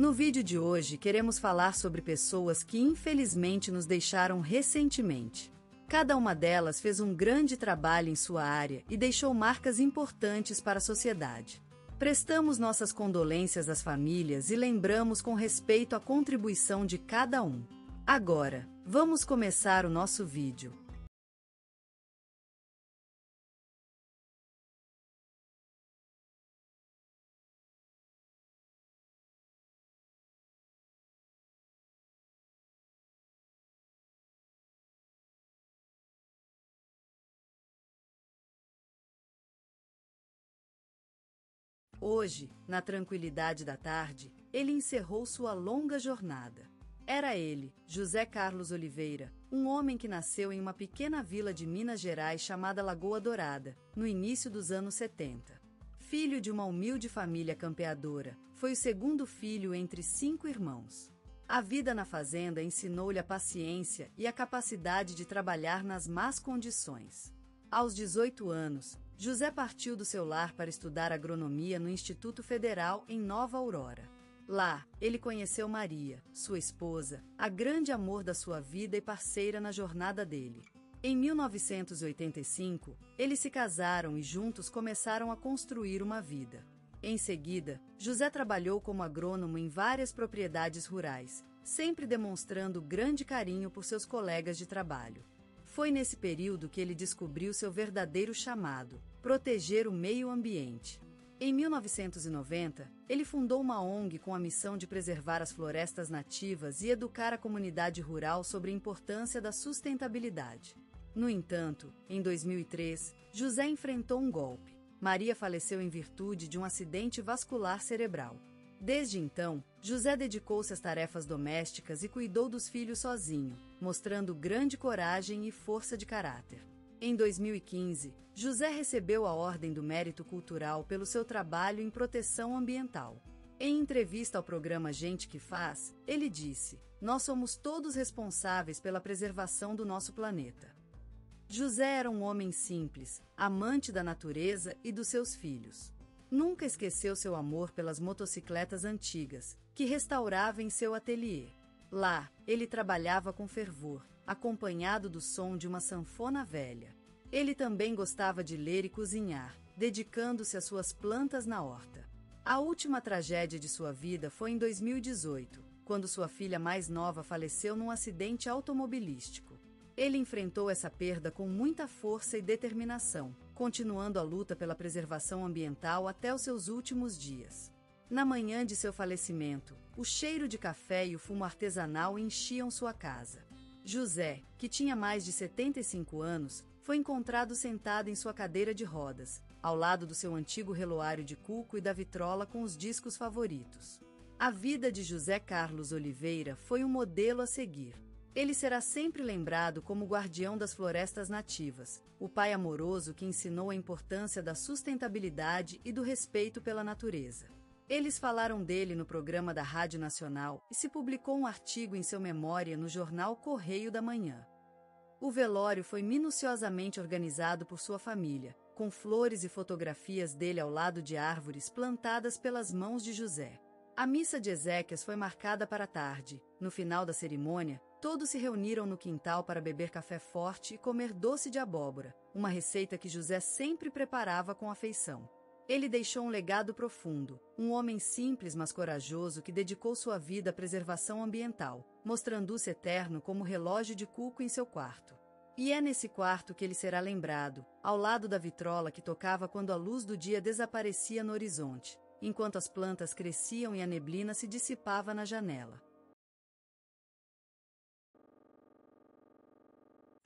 No vídeo de hoje queremos falar sobre pessoas que infelizmente nos deixaram recentemente. Cada uma delas fez um grande trabalho em sua área e deixou marcas importantes para a sociedade. Prestamos nossas condolências às famílias e lembramos com respeito a contribuição de cada um. Agora, vamos começar o nosso vídeo. Hoje, na tranquilidade da tarde, ele encerrou sua longa jornada. Era ele, José Carlos Oliveira, um homem que nasceu em uma pequena vila de Minas Gerais chamada Lagoa Dourada, no início dos anos 70. Filho de uma humilde família campeadora, foi o segundo filho entre 5 irmãos. A vida na fazenda ensinou-lhe a paciência e a capacidade de trabalhar nas más condições. Aos 18 anos, José partiu do seu lar para estudar agronomia no Instituto Federal em Nova Aurora. Lá, ele conheceu Maria, sua esposa, a grande amor da sua vida e parceira na jornada dele. Em 1985, eles se casaram e juntos começaram a construir uma vida. Em seguida, José trabalhou como agrônomo em várias propriedades rurais, sempre demonstrando grande carinho por seus colegas de trabalho. Foi nesse período que ele descobriu seu verdadeiro chamado: proteger o meio ambiente. Em 1990, ele fundou uma ONG com a missão de preservar as florestas nativas e educar a comunidade rural sobre a importância da sustentabilidade. No entanto, em 2003, José enfrentou um golpe. Maria faleceu em virtude de um acidente vascular cerebral. Desde então, José dedicou-se às tarefas domésticas e cuidou dos filhos sozinho, mostrando grande coragem e força de caráter. Em 2015, José recebeu a Ordem do Mérito Cultural pelo seu trabalho em proteção ambiental. Em entrevista ao programa Gente que Faz, ele disse: "Nós somos todos responsáveis pela preservação do nosso planeta." José era um homem simples, amante da natureza e dos seus filhos. Nunca esqueceu seu amor pelas motocicletas antigas, que restaurava em seu ateliê. Lá, ele trabalhava com fervor, acompanhado do som de uma sanfona velha. Ele também gostava de ler e cozinhar, dedicando-se às suas plantas na horta. A última tragédia de sua vida foi em 2018, quando sua filha mais nova faleceu num acidente automobilístico. Ele enfrentou essa perda com muita força e determinação, continuando a luta pela preservação ambiental até os seus últimos dias. Na manhã de seu falecimento, o cheiro de café e o fumo artesanal enchiam sua casa. José, que tinha mais de 75 anos, foi encontrado sentado em sua cadeira de rodas, ao lado do seu antigo reloário de cuco e da vitrola com os discos favoritos. A vida de José Carlos Oliveira foi um modelo a seguir. Ele será sempre lembrado como o guardião das florestas nativas, o pai amoroso que ensinou a importância da sustentabilidade e do respeito pela natureza. Eles falaram dele no programa da Rádio Nacional e se publicou um artigo em seu memória no jornal Correio da Manhã. O velório foi minuciosamente organizado por sua família, com flores e fotografias dele ao lado de árvores plantadas pelas mãos de José. A missa de exéquias foi marcada para a tarde. No final da cerimônia, todos se reuniram no quintal para beber café forte e comer doce de abóbora, uma receita que José sempre preparava com afeição. Ele deixou um legado profundo, um homem simples mas corajoso que dedicou sua vida à preservação ambiental, mostrando-se eterno como relógio de cuco em seu quarto. E é nesse quarto que ele será lembrado, ao lado da vitrola que tocava quando a luz do dia desaparecia no horizonte, enquanto as plantas cresciam e a neblina se dissipava na janela.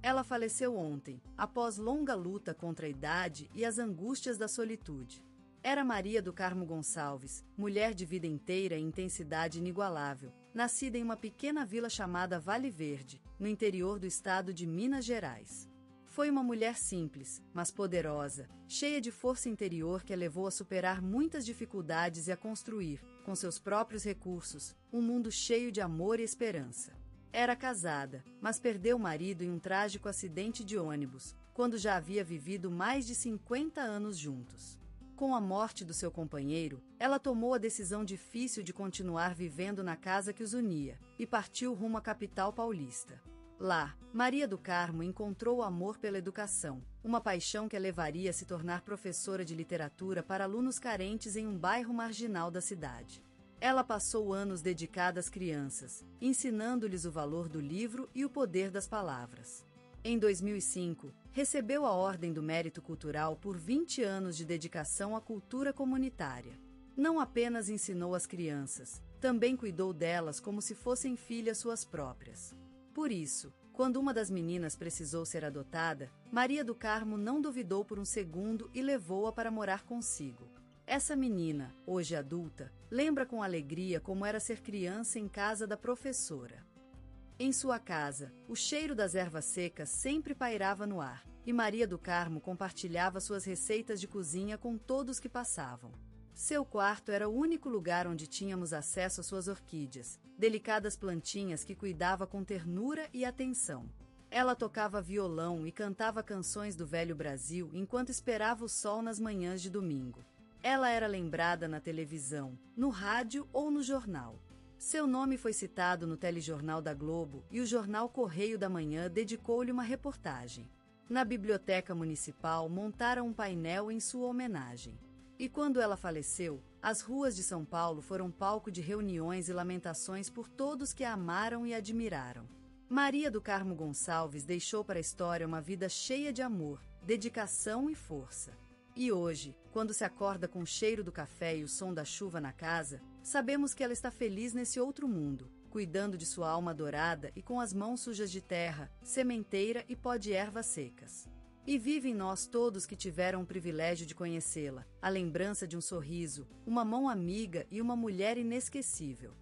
Ela faleceu ontem, após longa luta contra a idade e as angústias da solitude. Era Maria do Carmo Gonçalves, mulher de vida inteira e intensidade inigualável, nascida em uma pequena vila chamada Vale Verde, no interior do estado de Minas Gerais. Foi uma mulher simples, mas poderosa, cheia de força interior que a levou a superar muitas dificuldades e a construir, com seus próprios recursos, um mundo cheio de amor e esperança. Era casada, mas perdeu o marido em um trágico acidente de ônibus, quando já havia vivido mais de 50 anos juntos. Com a morte do seu companheiro, ela tomou a decisão difícil de continuar vivendo na casa que os unia, e partiu rumo à capital paulista. Lá, Maria do Carmo encontrou o amor pela educação, uma paixão que a levaria a se tornar professora de literatura para alunos carentes em um bairro marginal da cidade. Ela passou anos dedicada às crianças, ensinando-lhes o valor do livro e o poder das palavras. Em 2005, recebeu a Ordem do Mérito Cultural por 20 anos de dedicação à cultura comunitária. Não apenas ensinou as crianças, também cuidou delas como se fossem filhas suas próprias. Por isso, quando uma das meninas precisou ser adotada, Maria do Carmo não duvidou por um segundo e levou-a para morar consigo. Essa menina, hoje adulta, lembra com alegria como era ser criança em casa da professora. Em sua casa, o cheiro das ervas secas sempre pairava no ar, e Maria do Carmo compartilhava suas receitas de cozinha com todos que passavam. Seu quarto era o único lugar onde tínhamos acesso às suas orquídeas, delicadas plantinhas que cuidava com ternura e atenção. Ela tocava violão e cantava canções do velho Brasil enquanto esperava o sol nas manhãs de domingo. Ela era lembrada na televisão, no rádio ou no jornal. Seu nome foi citado no telejornal da Globo e o jornal Correio da Manhã dedicou-lhe uma reportagem. Na biblioteca municipal montaram um painel em sua homenagem. E quando ela faleceu, as ruas de São Paulo foram palco de reuniões e lamentações por todos que a amaram e admiraram. Maria do Carmo Gonçalves deixou para a história uma vida cheia de amor, dedicação e força. E hoje, quando se acorda com o cheiro do café e o som da chuva na casa, sabemos que ela está feliz nesse outro mundo, cuidando de sua alma dourada e com as mãos sujas de terra, sementeira e pó de ervas secas. E vive em nós todos que tiveram o privilégio de conhecê-la, a lembrança de um sorriso, uma mão amiga e uma mulher inesquecível.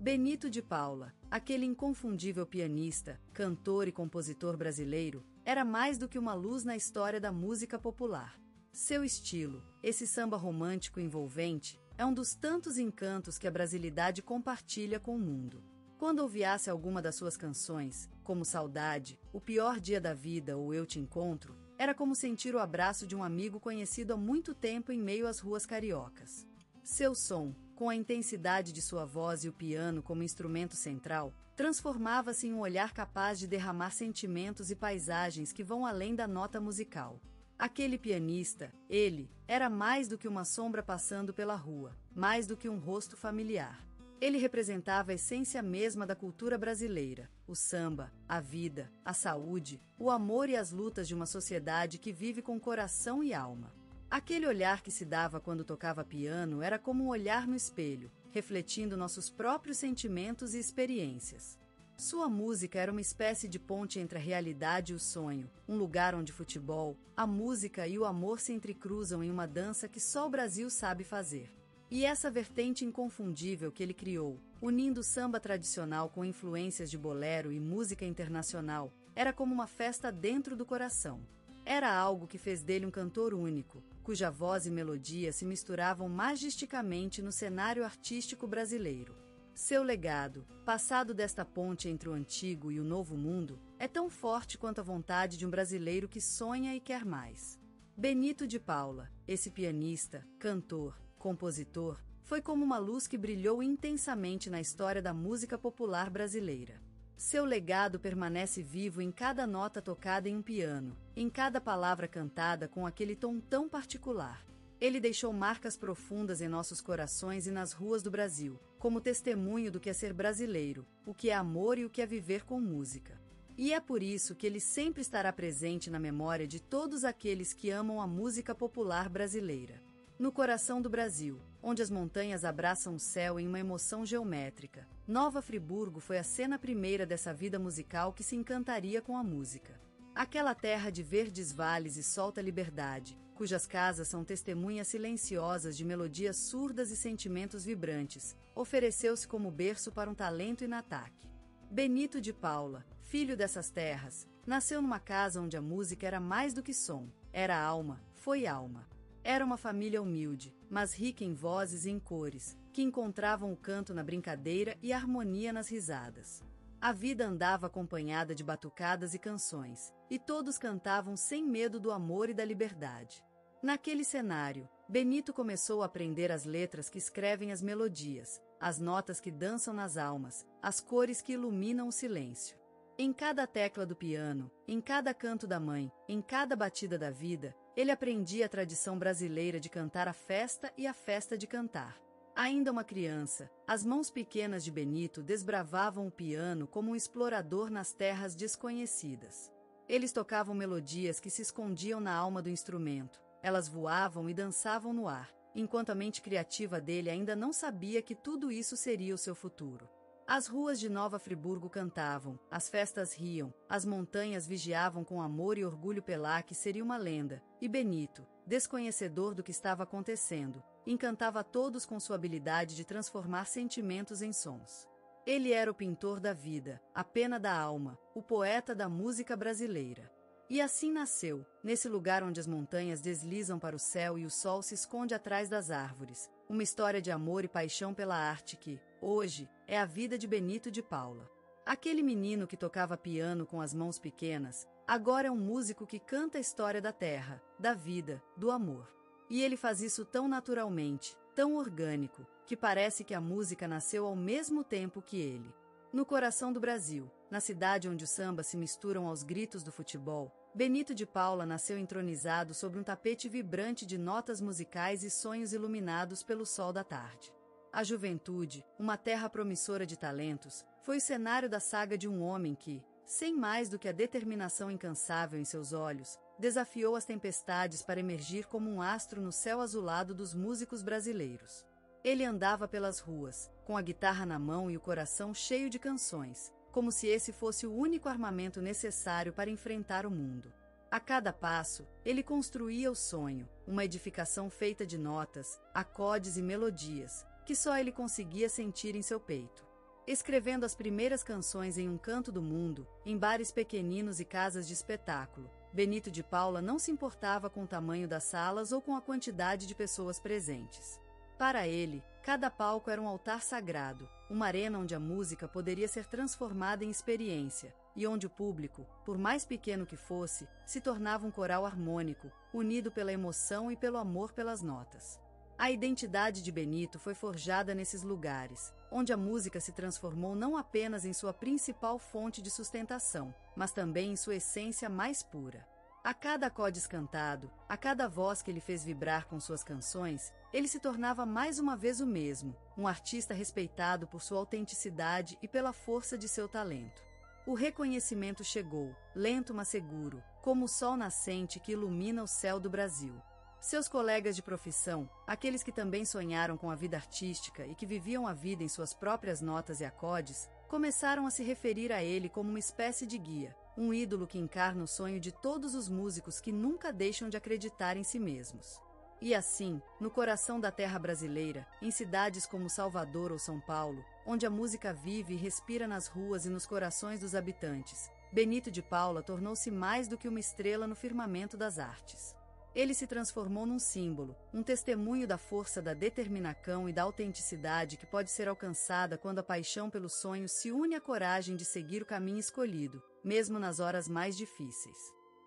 Benito de Paula, aquele inconfundível pianista, cantor e compositor brasileiro, era mais do que uma luz na história da música popular. Seu estilo, esse samba romântico envolvente, é um dos tantos encantos que a brasilidade compartilha com o mundo. Quando ouviasse alguma das suas canções, como Saudade, O Pior Dia da Vida ou Eu Te Encontro, era como sentir o abraço de um amigo conhecido há muito tempo em meio às ruas cariocas. Seu som, com a intensidade de sua voz e o piano como instrumento central, transformava-se em um olhar capaz de derramar sentimentos e paisagens que vão além da nota musical. Aquele pianista, ele, era mais do que uma sombra passando pela rua, mais do que um rosto familiar. Ele representava a essência mesma da cultura brasileira, o samba, a vida, a saúde, o amor e as lutas de uma sociedade que vive com coração e alma. Aquele olhar que se dava quando tocava piano era como um olhar no espelho, refletindo nossos próprios sentimentos e experiências. Sua música era uma espécie de ponte entre a realidade e o sonho, um lugar onde futebol, a música e o amor se entrecruzam em uma dança que só o Brasil sabe fazer. E essa vertente inconfundível que ele criou, unindo o samba tradicional com influências de bolero e música internacional, era como uma festa dentro do coração. Era algo que fez dele um cantor único, cuja voz e melodia se misturavam magisticamente no cenário artístico brasileiro. Seu legado, passado desta ponte entre o antigo e o novo mundo, é tão forte quanto a vontade de um brasileiro que sonha e quer mais. Benito de Paula, esse pianista, cantor, compositor, foi como uma luz que brilhou intensamente na história da música popular brasileira. Seu legado permanece vivo em cada nota tocada em um piano, em cada palavra cantada com aquele tom tão particular. Ele deixou marcas profundas em nossos corações e nas ruas do Brasil, como testemunho do que é ser brasileiro, o que é amor e o que é viver com música. E é por isso que ele sempre estará presente na memória de todos aqueles que amam a música popular brasileira. No coração do Brasil, onde as montanhas abraçam o céu em uma emoção geométrica, Nova Friburgo foi a cena primeira dessa vida musical que se encantaria com a música. Aquela terra de verdes vales e solta liberdade, cujas casas são testemunhas silenciosas de melodias surdas e sentimentos vibrantes, ofereceu-se como berço para um talento in ataque. Benito de Paula, filho dessas terras, nasceu numa casa onde a música era mais do que som, era alma, foi alma. Era uma família humilde, mas rica em vozes e em cores, que encontravam o canto na brincadeira e a harmonia nas risadas. A vida andava acompanhada de batucadas e canções, e todos cantavam sem medo do amor e da liberdade. Naquele cenário, Benito começou a aprender as letras que escrevem as melodias, as notas que dançam nas almas, as cores que iluminam o silêncio. Em cada tecla do piano, em cada canto da mãe, em cada batida da vida, ele aprendia a tradição brasileira de cantar a festa e a festa de cantar. Ainda uma criança, as mãos pequenas de Benito desbravavam o piano como um explorador nas terras desconhecidas. Eles tocavam melodias que se escondiam na alma do instrumento, elas voavam e dançavam no ar, enquanto a mente criativa dele ainda não sabia que tudo isso seria o seu futuro. As ruas de Nova Friburgo cantavam, as festas riam, as montanhas vigiavam com amor e orgulho Pelá que seria uma lenda, e Benito, desconhecedor do que estava acontecendo, encantava a todos com sua habilidade de transformar sentimentos em sons. Ele era o pintor da vida, a pena da alma, o poeta da música brasileira. E assim nasceu, nesse lugar onde as montanhas deslizam para o céu e o sol se esconde atrás das árvores, uma história de amor e paixão pela arte que, hoje, é a vida de Benito de Paula. Aquele menino que tocava piano com as mãos pequenas, agora é um músico que canta a história da terra, da vida, do amor. E ele faz isso tão naturalmente, tão orgânico, que parece que a música nasceu ao mesmo tempo que ele. No coração do Brasil, na cidade onde os sambas se misturam aos gritos do futebol, Benito de Paula nasceu entronizado sobre um tapete vibrante de notas musicais e sonhos iluminados pelo sol da tarde. A juventude, uma terra promissora de talentos, foi o cenário da saga de um homem que, sem mais do que a determinação incansável em seus olhos, desafiou as tempestades para emergir como um astro no céu azulado dos músicos brasileiros. Ele andava pelas ruas, com a guitarra na mão e o coração cheio de canções, como se esse fosse o único armamento necessário para enfrentar o mundo. A cada passo, ele construía o sonho, uma edificação feita de notas, acordes e melodias, que só ele conseguia sentir em seu peito. Escrevendo as primeiras canções em um canto do mundo, em bares pequeninos e casas de espetáculo, Benito de Paula não se importava com o tamanho das salas ou com a quantidade de pessoas presentes. Para ele, cada palco era um altar sagrado, uma arena onde a música poderia ser transformada em experiência, e onde o público, por mais pequeno que fosse, se tornava um coral harmônico, unido pela emoção e pelo amor pelas notas. A identidade de Benito foi forjada nesses lugares, onde a música se transformou não apenas em sua principal fonte de sustentação, mas também em sua essência mais pura. A cada acorde cantado, a cada voz que ele fez vibrar com suas canções, ele se tornava mais uma vez o mesmo, um artista respeitado por sua autenticidade e pela força de seu talento. O reconhecimento chegou, lento mas seguro, como o sol nascente que ilumina o céu do Brasil. Seus colegas de profissão, aqueles que também sonharam com a vida artística e que viviam a vida em suas próprias notas e acordes, começaram a se referir a ele como uma espécie de guia, um ídolo que encarna o sonho de todos os músicos que nunca deixam de acreditar em si mesmos. E assim, no coração da terra brasileira, em cidades como Salvador ou São Paulo, onde a música vive e respira nas ruas e nos corações dos habitantes, Benito de Paula tornou-se mais do que uma estrela no firmamento das artes. Ele se transformou num símbolo, um testemunho da força da determinação e da autenticidade que pode ser alcançada quando a paixão pelo sonho se une à coragem de seguir o caminho escolhido, mesmo nas horas mais difíceis.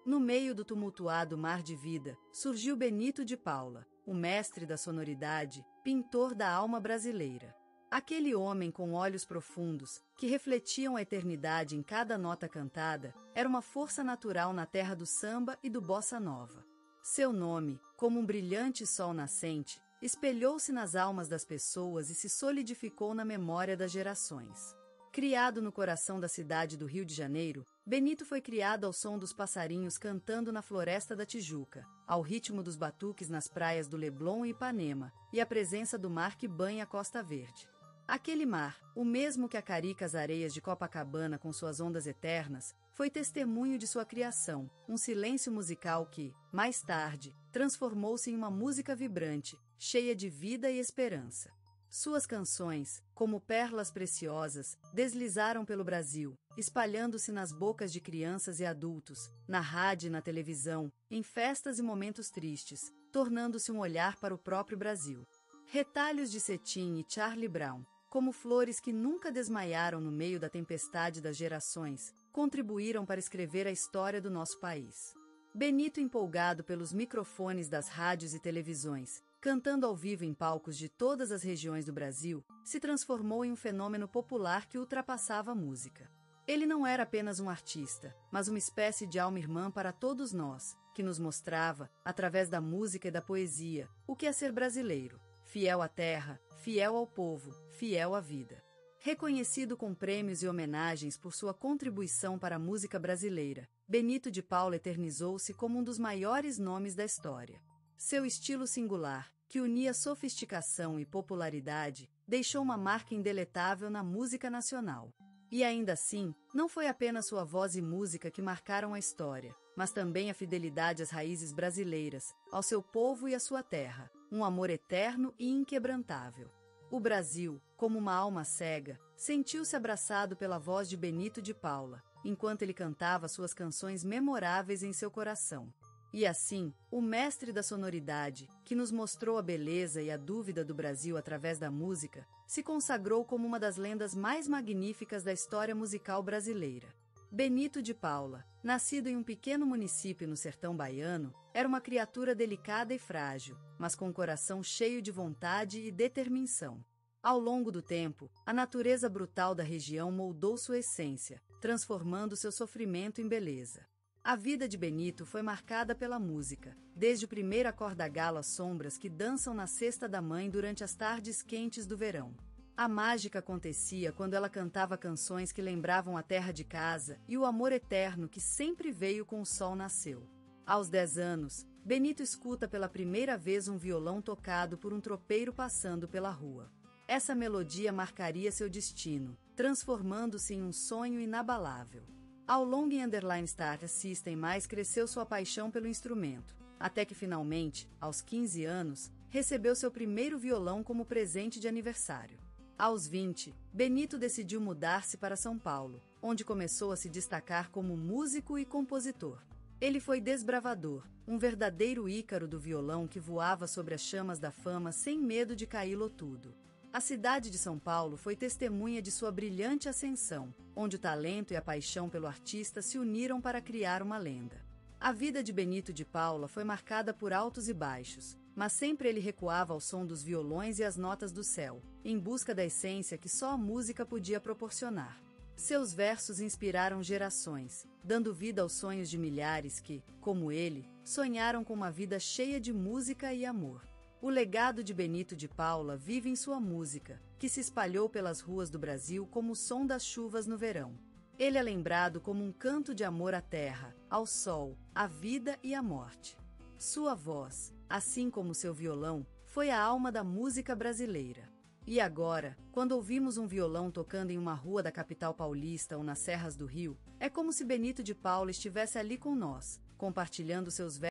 No meio do tumultuado mar de vida, surgiu Benito de Paula, o mestre da sonoridade, pintor da alma brasileira. Aquele homem com olhos profundos, que refletiam a eternidade em cada nota cantada, era uma força natural na terra do samba e do bossa nova. Seu nome, como um brilhante sol nascente, espelhou-se nas almas das pessoas e se solidificou na memória das gerações. Criado no coração da cidade do Rio de Janeiro, Benito foi criado ao som dos passarinhos cantando na Floresta da Tijuca, ao ritmo dos batuques nas praias do Leblon e Ipanema, e à presença do mar que banha a Costa Verde. Aquele mar, o mesmo que acarica as areias de Copacabana com suas ondas eternas, foi testemunho de sua criação, um silêncio musical que, mais tarde, transformou-se em uma música vibrante, cheia de vida e esperança. Suas canções, como pérolas preciosas, deslizaram pelo Brasil, espalhando-se nas bocas de crianças e adultos, na rádio e na televisão, em festas e momentos tristes, tornando-se um olhar para o próprio Brasil. Retalhos de Cetim e Charlie Brown. como flores que nunca desmaiaram no meio da tempestade das gerações, contribuíram para escrever a história do nosso país. Benito, empolgado pelos microfones das rádios e televisões, cantando ao vivo em palcos de todas as regiões do Brasil, se transformou em um fenômeno popular que ultrapassava a música. Ele não era apenas um artista, mas uma espécie de alma-irmã para todos nós, que nos mostrava, através da música e da poesia, o que é ser brasileiro, fiel à terra, fiel ao povo, fiel à vida. Reconhecido com prêmios e homenagens por sua contribuição para a música brasileira, Benito de Paula eternizou-se como um dos maiores nomes da história. Seu estilo singular, que unia sofisticação e popularidade, deixou uma marca indeletável na música nacional. E ainda assim, não foi apenas sua voz e música que marcaram a história, mas também a fidelidade às raízes brasileiras, ao seu povo e à sua terra, um amor eterno e inquebrantável. O Brasil, como uma alma cega, sentiu-se abraçado pela voz de Benito de Paula, enquanto ele cantava suas canções memoráveis em seu coração. E assim, o mestre da sonoridade, que nos mostrou a beleza e a dúvida do Brasil através da música, se consagrou como uma das lendas mais magníficas da história musical brasileira. Benito de Paula, nascido em um pequeno município no sertão baiano, era uma criatura delicada e frágil, mas com um coração cheio de vontade e determinação. Ao longo do tempo, a natureza brutal da região moldou sua essência, transformando seu sofrimento em beleza. A vida de Benito foi marcada pela música, desde o primeiro acorde galo às sombras que dançam na cesta da mãe durante as tardes quentes do verão. A mágica acontecia quando ela cantava canções que lembravam a terra de casa e o amor eterno que sempre veio com o sol nasceu. Aos 10 anos, Benito escuta pela primeira vez um violão tocado por um tropeiro passando pela rua. Essa melodia marcaria seu destino, transformando-se em um sonho inabalável. Ao longo em Star System mais cresceu sua paixão pelo instrumento, até que finalmente, aos 15 anos, recebeu seu primeiro violão como presente de aniversário. Aos 20, Benito decidiu mudar-se para São Paulo, onde começou a se destacar como músico e compositor. Ele foi desbravador, um verdadeiro ícaro do violão que voava sobre as chamas da fama sem medo de caí-lo tudo. A cidade de São Paulo foi testemunha de sua brilhante ascensão, onde o talento e a paixão pelo artista se uniram para criar uma lenda. A vida de Benito de Paula foi marcada por altos e baixos, mas sempre ele recuava ao som dos violões e as notas do céu, em busca da essência que só a música podia proporcionar. Seus versos inspiraram gerações, dando vida aos sonhos de milhares que, como ele, sonharam com uma vida cheia de música e amor. O legado de Benito de Paula vive em sua música, que se espalhou pelas ruas do Brasil como o som das chuvas no verão. Ele é lembrado como um canto de amor à terra, ao sol, à vida e à morte. Sua voz, assim como seu violão, foi a alma da música brasileira. E agora, quando ouvimos um violão tocando em uma rua da capital paulista ou nas serras do Rio, é como se Benito de Paula estivesse ali com nós, compartilhando seus versos